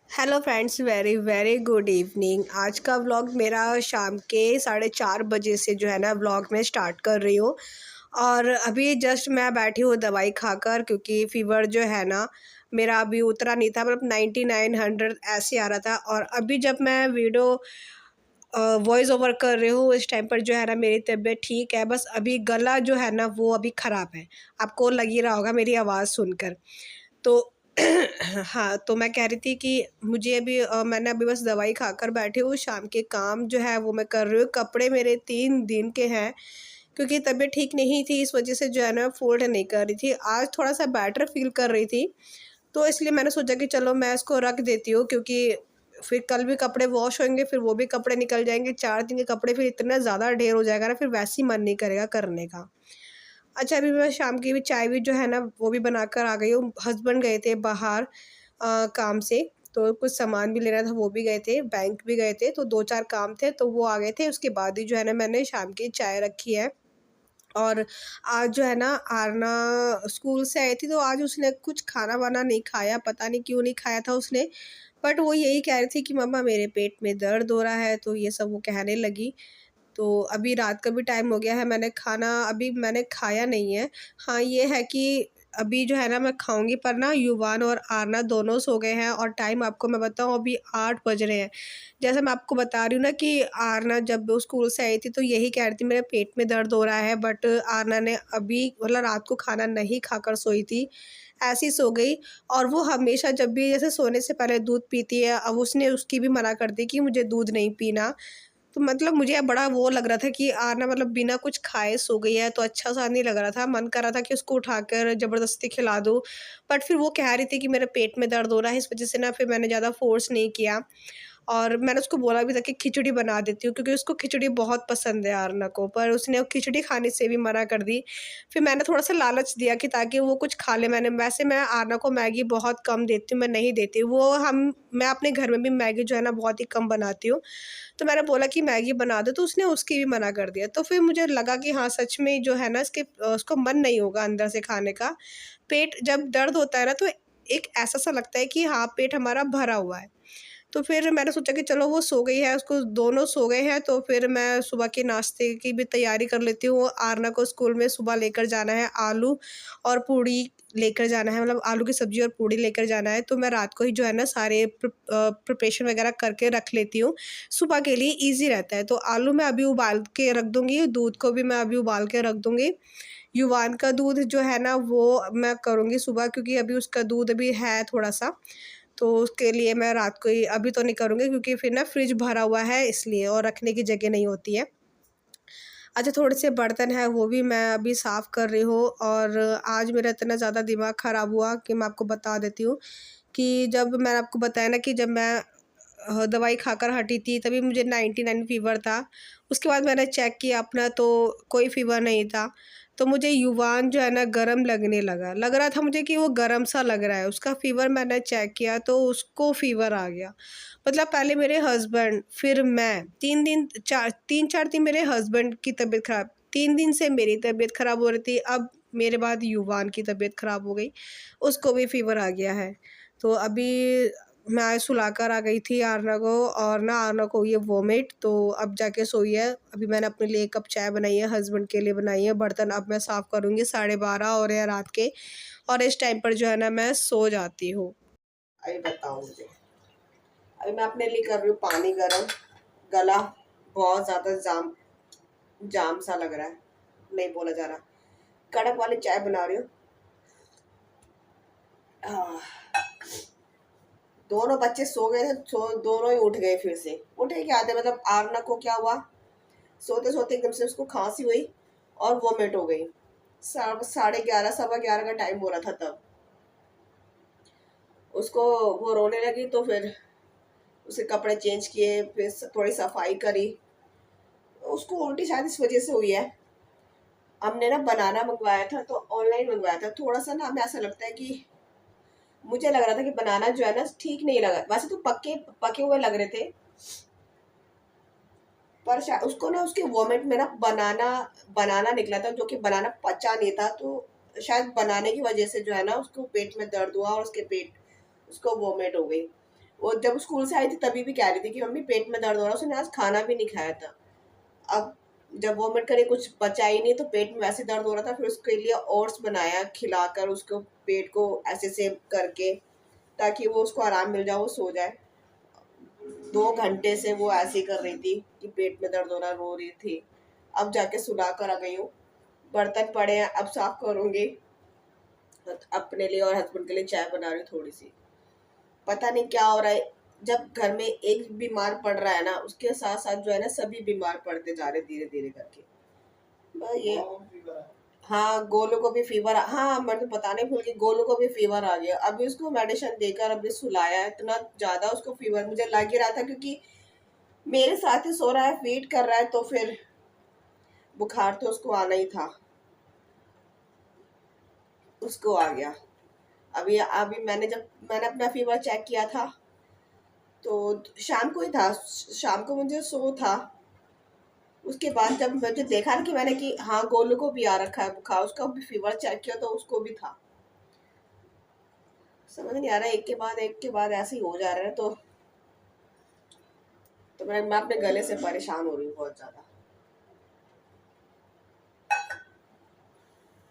Hello friends, very very good evening. आज का vlog मेरा शाम के 4:30 बजे से जो है ना व्लॉग में स्टार्ट कर रही हूँ। और अभी जस्ट मैं बैठी हूँ दवाई खाकर, क्योंकि फ़ीवर जो है ना मेरा अभी उतरा नहीं था, मतलब 9900 ऐसे आ रहा था। और अभी जब मैं वीडियो वॉइस ओवर कर रही हूँ, इस टाइम पर जो है ना मेरी तबीयत ठीक है, बस अभी गला जो है ना वो अभी ख़राब है। आपको लग ही रहा होगा मेरी आवाज़ सुनकर। तो हाँ, तो मैं कह रही थी कि मुझे अभी मैंने अभी बस दवाई खाकर बैठी हूँ, शाम के काम जो है वो मैं कर रही हूँ। कपड़े मेरे 3 दिन के हैं, क्योंकि तबीयत ठीक नहीं थी, इस वज़ह से जो है ना फ़ोल्ड नहीं कर रही थी। आज थोड़ा-सा बेटर फ़ील कर रही थी, तो इसलिए मैंने सोचा कि चलो मैं इसको रख देती हूँ, क्योंकि फिर कल भी कपड़े वॉश होंगे, फिर वो भी कपड़े निकल जाएँगे। 4 दिन के कपड़े फिर इतना ज़्यादा ढेर हो जाएगा ना, फिर वैसे ही मन नहीं करेगा करने का। अच्छा, अभी मैं शाम की भी चाय भी जो है ना वो भी बनाकर आ गई हूँ। हस्बैंड गए थे बाहर काम से, तो कुछ सामान भी लेना था, वो भी गए थे, बैंक भी गए थे, तो 2-4 काम थे, तो वो आ गए थे। उसके बाद ही जो है ना मैंने शाम की चाय रखी है। और आज जो है ना आरना स्कूल से आई थी, तो आज उसने कुछ खाना-वाना नहीं खाया, पता नहीं क्यों नहीं खाया था उसने। बट वो यही कह रही थी कि मम्मा मेरे पेट में दर्द हो रहा है, तो ये सब वो कहने लगी। तो अभी रात का भी टाइम हो गया है, मैंने खाया नहीं है। हाँ, ये है कि अभी जो है ना मैं खाऊँगी, पर ना युवान और आरना दोनों सो गए हैं, और टाइम आपको मैं बताऊँ अभी 8 बज रहे हैं। जैसे मैं आपको बता रही हूँ ना कि आरना जब वो स्कूल से आई थी तो यही कह रही थी मेरे पेट में दर्द हो रहा है, बट आरना ने अभी मतलब रात को खाना नहीं खाकर सोई थी, ऐसे ही सो गई। और वो हमेशा जब भी जैसे सोने से पहले दूध पीती है, अब उसने उसकी भी मना कर दी कि मुझे दूध नहीं पीना। तो मतलब मुझे अब बड़ा वो लग रहा था कि ना मतलब बिना कुछ खाए सो गई है, तो अच्छा-सा नहीं लग रहा था। मन कर रहा था कि उसको उठाकर ज़बरदस्ती खिला दूँ। बट फिर वो कह रही थी कि मेरे पेट में दर्द हो रहा है, इस वज़ह से ना फिर मैंने ज़्यादा फ़ोर्स नहीं किया। और मैंने उसको बोला भी था कि खिचड़ी बना देती हूँ, क्योंकि उसको खिचड़ी बहुत पसंद है आरना को, पर उसने वो खिचड़ी खाने से भी मना कर दी। फिर मैंने थोड़ा-सा लालच दिया कि ताकि वो कुछ खा ले। वैसे मैं आरना को मैगी बहुत कम देती हूँ, मैं नहीं देती। मैं अपने घर में भी मैगी जो है ना बहुत ही कम बनाती हूँ। तो मैंने बोला कि मैगी बना दो, तो उसने उसकी भी मना कर दिया। तो फिर मुझे लगा कि हाँ, सच में जो है ना उसको मन नहीं होगा अंदर से खाने का। पेट जब दर्द होता है ना, तो एक ऐसा-सा लगता है कि हाँ, पेट हमारा भरा हुआ है। तो फिर मैंने सोचा कि चलो वो सो गई है, उसको दोनों सो गए हैं, तो फिर मैं सुबह के नाश्ते की भी तैयारी कर लेती हूँ। आरना को स्कूल में सुबह लेकर जाना है, आलू और पूड़ी लेकर जाना है, मतलब आलू की सब्ज़ी और पूड़ी लेकर जाना है। तो मैं रात को ही जो है ना सारे प्रिपरेशन वगैरह करके रख लेती हूँ, सुबह के लिए ईज़ी रहता है। तो आलू मैं अभी उबाल के रख दूँगी, दूध को भी मैं अभी उबाल के रख दूँगी। युवान का दूध जो है ना वो मैं करूँगी सुबह, क्योंकि अभी उसका दूध अभी है थोड़ा-सा, तो उसके लिए मैं रात को ही, अभी तो नहीं करूँगी, क्योंकि फिर ना फ्रिज भरा हुआ है इसलिए, और रखने की जगह नहीं होती है। अच्छा, थोड़े से बर्तन हैं वो भी मैं अभी साफ़ कर रही हूँ। और आज मेरा इतना ज़्यादा दिमाग ख़राब हुआ कि मैं आपको बता देती हूँ कि जब मैंने आपको बताया ना कि जब मैं दवाई खाकर हटी थी, तभी मुझे 99 फ़ीवर था। उसके बाद मैंने चेक किया अपना, तो कोई फ़ीवर नहीं था। तो मुझे युवान जो है ना गरम लगने लगा। लग रहा था मुझे कि वो गरम-सा लग रहा है। उसका फ़ीवर मैंने चेक किया तो उसको फ़ीवर आ गया। मतलब पहले मेरे हस्बैंड, फिर मैं, 3 दिन 4 3-4 दिन मेरे हस्बैंड की तबीयत ख़राब, 3 दिन से मेरी तबीयत ख़राब हो रही थी, अब मेरे बाद युवान की तबीयत ख़राब हो गई, उसको भी फ़ीवर आ गया है। तो अभी मैं सुलाकर आ गई थी आरना को, और ना आरना को हुई है वॉमिट, तो अब जाके सोई है। अभी मैंने अपने लिए 1 कप चाय बनाई है, हस्बैंड के लिए बनाई है। बर्तन अब मैं साफ़ करूँगी, 12:30 हो रहे हैं रात के, और इस टाइम पर जो है ना मैं सो जाती हूँ। अभी बताओ मुझे। अभी मैं अपने लिए कर रही हूँ पानी गरम। गला बहुत ज़्यादा जाम जाम सा लग रहा है, नहीं बोला जा रहा। कड़क वाली चाय बना रही हूँ। आह, दोनों बच्चे सो गए थे, दोनों ही उठ गए, फिर से उठे क्या थे, मतलब आरना को क्या हुआ, सोते सोते एकदम से उसको खांसी हुई और वोमिट हो गई। 11:30 11:15 का टाइम हो रहा था तब उसको, वो रोने लगी, तो फिर उसके कपड़े चेंज किए, फिर थोड़ी सफाई करी। उसको उल्टी शायद इस वजह से हुई है। हमने ना बनाना मंगवाया था, तो ऑनलाइन मंगवाया था, थोड़ा सा ना हमें ऐसा लगता है कि, मुझे लग रहा था कि बनाना जो है ना ठीक नहीं लगा, वैसे तो पके पके हुए लग रहे थे, पर शायद उसको ना उसके वॉमिट में ना बनाना बनाना निकला था, जो कि बनाना पचा नहीं था, तो शायद बनाने की वजह से जो है ना उसको पेट में दर्द हुआ, और उसको वॉमिट हो गई। वो जब स्कूल से आई थी तभी भी कह रही थी कि मम्मी पेट में दर्द हो रहा है, उसने आज खाना भी नहीं खाया था। अब जब वॉमिट करे कुछ बचा ही नहीं तो पेट में वैसे दर्द हो रहा था, फिर उसके लिए ओट्स बनाया खिलाकर उसको, पेट को ऐसे सेव करके, ताकि वो उसको आराम मिल जाए, वो सो जाए। 2 घंटे से वो ऐसे ही कर रही थी कि पेट में दर्द हो रहा, रो रही थी। अब जाके सुला कर आ गई हूँ। बर्तन पड़े हैं, अब साफ करूंगी। अपने लिए और हस्बैंड के लिए चाय बना रही हूँ थोड़ी सी। पता नहीं क्या हो रहा है, जब घर में एक बीमार पड़ रहा है ना, उसके साथ साथ जो है ना सभी बीमार पड़ते जा रहे धीरे धीरे करके। ये हाँ, गोलू को भी फीवर, हाँ मैं तो बताने भूल गई, गोलू को भी फीवर आ गया। अभी उसको मेडिसिन देकर अभी सुलाया है। इतना ज्यादा उसको फीवर मुझे लग ही रहा था, क्योंकि मेरे साथ ही सो रहा है, फीड कर रहा है, तो फिर बुखार तो उसको आना ही था। उसको आ गया। अभी अभी मैंने अपना फीवर चेक किया था तो शाम को ही था, शाम को मुझे सो था। उसके बाद जब मुझे देखा ना कि मैंने कि हाँ गोलू को भी आ रखा है बुखार, उसका भी फीवर चेक किया तो उसको भी था। समझ नहीं आ रहा, एक के बाद ऐसे ही हो जा रहा है। तो मैं अपने गले से परेशान हो रही हूँ बहुत ज्यादा।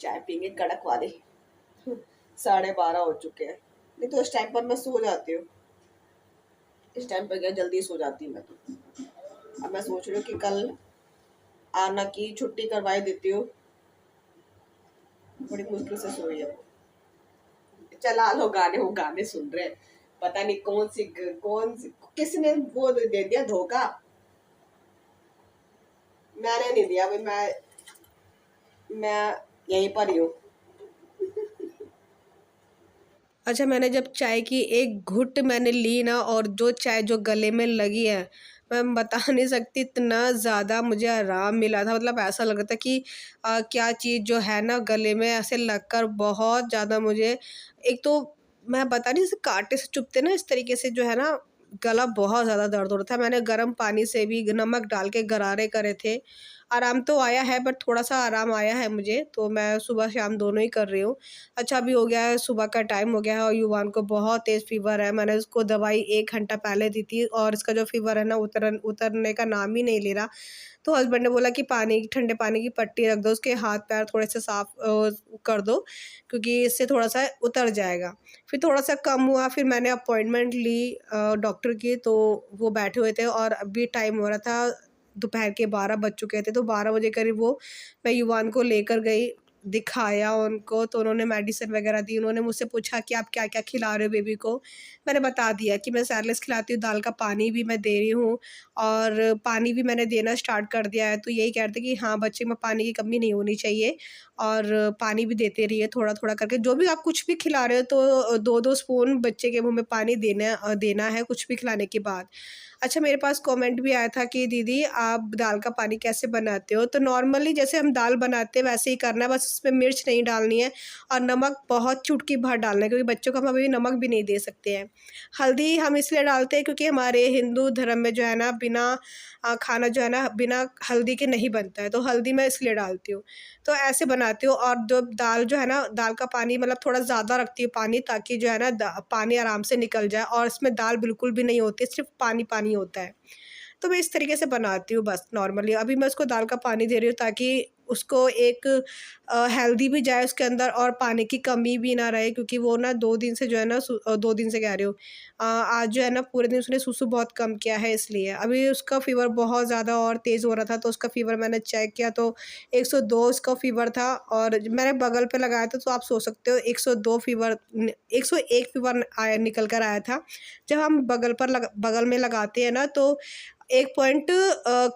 चाय पीएंगे कड़क वाली। 12:30 हो चुके हैं। नहीं तो इस टाइम पर मैं सो जाती हूँ। इस टाइम पर क्या जल्दी सो जाती हूँ मैं तो। अब मैं सोच रही हूँ कि कल आना की छुट्टी करवाई देती हूँ। बड़ी मुश्किल से सोई है। चला लो गाने, वो गाने सुन रहे हैं। पता नहीं कौन सी किसने वो दे दिया धोखा। मैंने नहीं दिया भाई, मैं यहीं पर ही हूँ। अच्छा, मैंने जब चाय की एक घुट मैंने ली ना, और जो चाय जो गले में लगी है, मैं बता नहीं सकती, इतना ज़्यादा मुझे आराम मिला था। मतलब ऐसा लग रहा था कि क्या चीज़ जो है ना गले में ऐसे लगकर बहुत ज़्यादा मुझे, एक तो मैं बता नहीं, जैसे कांटे से चुभते ना, इस तरीके से जो है ना गला बहुत ज़्यादा दर्द हो रहा था। मैंने गर्म पानी से भी नमक डाल के गरारे करे थे। आराम तो आया है, बट थोड़ा-सा आराम आया है मुझे, तो मैं सुबह-शाम दोनों ही कर रही हूँ। अच्छा, अभी हो गया है, सुबह का टाइम हो गया है और युवान को बहुत तेज़ फ़ीवर है। मैंने उसको दवाई 1 घंटा पहले दी थी और इसका जो फ़ीवर है ना उतरने का नाम ही नहीं ले रहा। तो हस्बैंड ने बोला कि ठंडे पानी की पट्टी रख दो, उसके हाथ-पैर थोड़े-से साफ़ कर दो, क्योंकि इससे थोड़ा-सा उतर जाएगा। फिर थोड़ा-सा कम हुआ, फिर मैंने अपॉइंटमेंट ली डॉक्टर की, तो वो बैठे हुए थे और अभी टाइम हो रहा था, दोपहर के 12 बज चुके थे, तो 12 बजे करीब मैं युवान को लेकर गई, दिखाया उनको, तो उन्होंने मेडिसिन वगैरह दी। उन्होंने मुझसे पूछा कि आप क्या-क्या खिला रहे हो बेबी को? मैंने बता दिया कि मैं सेरेलैक्स खिलाती हूँ, दाल का पानी भी मैं दे रही हूँ और पानी भी मैंने देना स्टार्ट कर दिया है। तो यही कह रहे थे कि हाँ, बच्चे में पानी की कमी नहीं होनी चाहिए और पानी भी देते रहिए थोड़ा-थोड़ा करके। जो भी आप कुछ भी खिला रहे हो तो 2-2 स्पून बच्चे के मुँह में पानी देना है कुछ भी खिलाने के बाद। अच्छा, मेरे पास कमेंट भी आया था कि दीदी आप दाल का पानी कैसे बनाते हो? तो नॉर्मली जैसे हम दाल बनाते हैं वैसे ही करना है, बस उसमें मिर्च नहीं डालनी है और नमक बहुत चुटकी भर डालना है, क्योंकि बच्चों को हम अभी नमक भी नहीं दे सकते हैं। हल्दी हम इसलिए डालते हैं क्योंकि हमारे हिंदू धर्म में जो है ना बिना खाना जो है ना बिना हल्दी के नहीं बनता है, तो हल्दी मैं इसलिए डालती हूँ। तो ऐसे बनाती हूँ और जो दाल जो है ना, दाल का पानी मतलब थोड़ा ज़्यादा रखती हूँ पानी, ताकि जो है ना पानी आराम से निकल जाए और इसमें दाल बिल्कुल भी नहीं होती, सिर्फ़ पानी-पानी होता है। तो मैं इस तरीके से बनाती हूँ बस नॉर्मली। अभी मैं उसको दाल का पानी दे रही हूँ ताकि उसको एक हेल्दी भी जाए उसके अंदर और पानी की कमी भी ना रहे, क्योंकि वो ना 2 दिन से जो है ना 2 दिन से कह रही हूँ, आज जो है ना पूरे दिन उसने सुसु बहुत कम किया है, इसलिए। अभी उसका फ़ीवर बहुत ज़्यादा और तेज़ हो रहा था, तो उसका फ़ीवर मैंने चेक किया तो 102 उसका फ़ीवर था और मैंने बगल पे लगाया था, तो आप सोच सकते हो 102 फ़ीवर 101 फ़ीवर आया, निकल कर आया था। जब हम बगल में लगाते हैं ना, तो 1 पॉइंट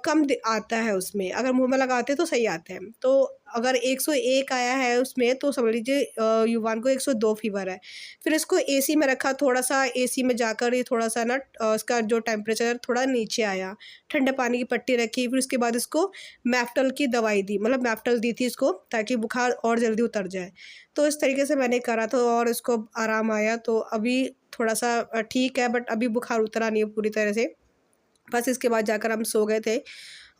कम आता है उसमें, अगर मुँह में लगाते हैं तो सही आता है। तो अगर 101 आया है उसमें, तो समझ लीजिए युवान को 102 फ़ीवर है। फिर इसको एसी में रखा, थोड़ा-सा एसी में जाकर ये थोड़ा-सा ना इसका जो टेम्परेचर थोड़ा नीचे आया। ठंडे पानी की पट्टी रखी, फिर उसके बाद इसको मेफ्टल की दवाई दी, मतलब मेफ्टल दी थी इसको ताकि बुखार और जल्दी उतर जाए। तो इस तरीके से मैंने करा था और इसको आराम आया, तो अभी थोड़ा-सा ठीक है, बट अभी बुखार उतरा नहीं है पूरी तरह से। बस इसके बाद जाकर हम सो गए थे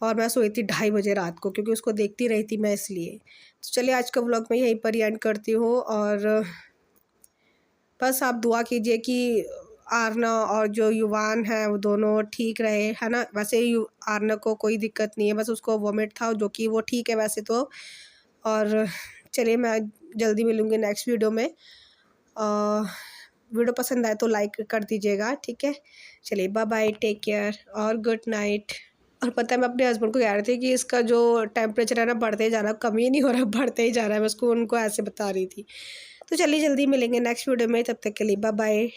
और मैं सोई थी 2:30 बजे रात को, क्योंकि उसको देखती रही थी मैं, इसलिए। तो चलिए, आज का व्लॉग मैं यहीं पर ही एंड करती हूँ और बस आप दुआ कीजिए कि आरना और जो युवान है वो दोनों ठीक रहे, है ना। वैसे आरना को कोई दिक्कत नहीं है, बस उसको वॉमिट था जो कि वो ठीक है वैसे तो। और चलिए मैं जल्दी मिलूँगी नेक्स्ट वीडियो में। वीडियो पसंद आए तो लाइक कर दीजिएगा, ठीक है। चलिए बाय बाय, टेक केयर और गुड नाइट। और पता है मैं अपने हस्बैंड को कह रही थी कि इसका जो टेम्परेचर है ना बढ़ते ही जा रहा है, कम ही नहीं हो रहा, बढ़ते ही जा रहा है। मैं उसको उनको ऐसे बता रही थी। तो चलिए जल्दी मिलेंगे नेक्स्ट वीडियो में, तब तक के लिए बाय बाय।